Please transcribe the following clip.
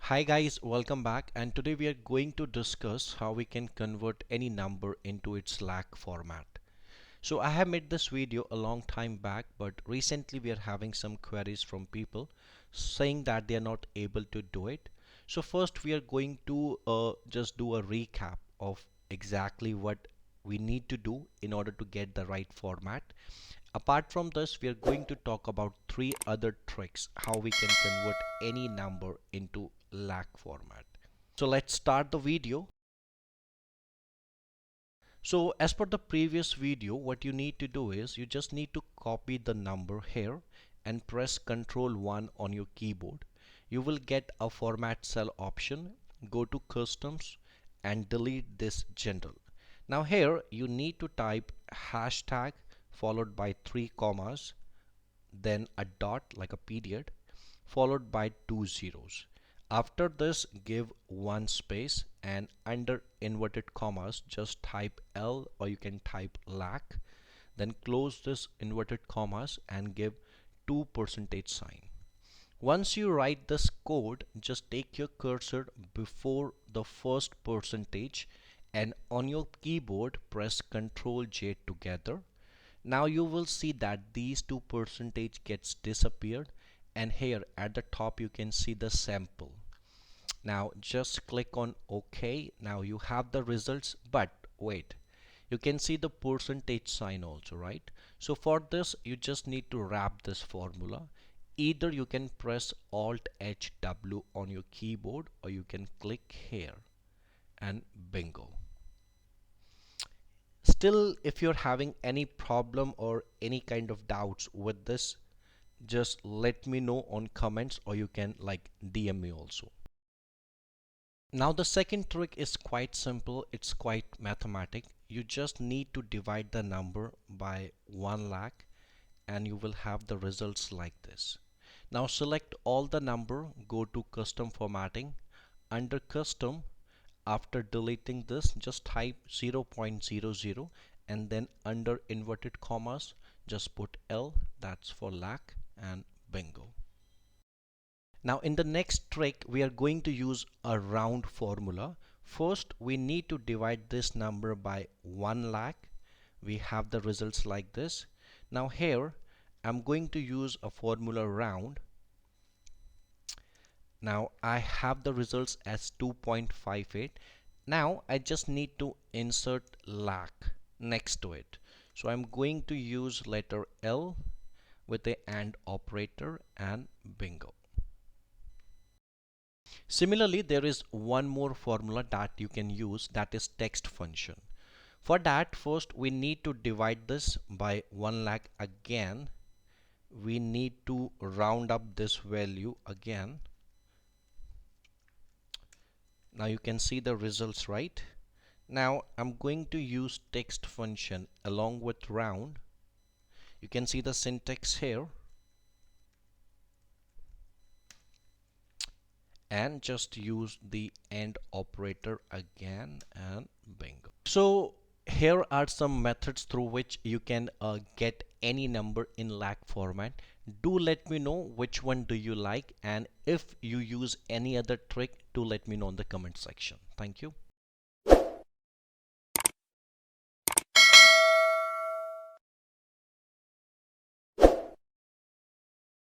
Hi guys, welcome back, and today we are going to discuss how we can convert any number into its Lakh format. So I have made this video a long time back, but recently we are having some queries from people saying that they are not able to do it. So first we are going to just do a recap of exactly what we need to do in order to get the right format. Apart from this, we are going to talk about three other tricks how we can convert any number into Lakh format. So let's start the video. So as per the previous video, what you need to do is you just need to copy the number here and press Ctrl 1 on your keyboard. You will get a format cell option. Go to customs and delete this general. Now here you need to type hashtag followed by three commas, then a dot like a period, followed by two zeros. After this, give one space, and under inverted commas just type L, or you can type Lakh. Then close this inverted commas and give two percentage sign. Once you write this code, just take your cursor before the first percentage and on your keyboard press Ctrl J together. Now you will see that these two percentage gets disappeared, and here at the top you can see the sample. Now just click on OK. Now you have the results, but wait, you can see the percentage sign also, right? So for this you just need to wrap this formula. Either you can press Alt H W on your keyboard, or you can click here and bingo. Still, if you're having any problem or any kind of doubts with this, just let me know on comments, or you can like DM me also. Now the second trick is quite simple. It's quite mathematic. You just need to divide the number by 1 lakh and you will have the results like this. Now select all the number, go to custom formatting. Under custom, after deleting this, just type 0.00 and then under inverted commas just put L, that's for lakh, and bingo. Now in the next trick we are going to use a round formula. First we need to divide this number by 1 lakh. We have the results like this. Now here I'm going to use a formula round. Now I have the results as 2.58. Now I just need to insert lakh next to it. So I'm going to use letter L with the AND operator and bingo. Similarly, there is one more formula that you can use, that is text function. For that, first we need to divide this by 1 lakh again. We need to round up this value again. Now you can see the results, right? Now I'm going to use text function along with round. You can see the syntax here. And just use the AND operator again and bingo. So here are some methods through which you can get any number in Lakh format. Do let me know which one do you like, and if you use any other trick, do let me know in the comment section. Thank you.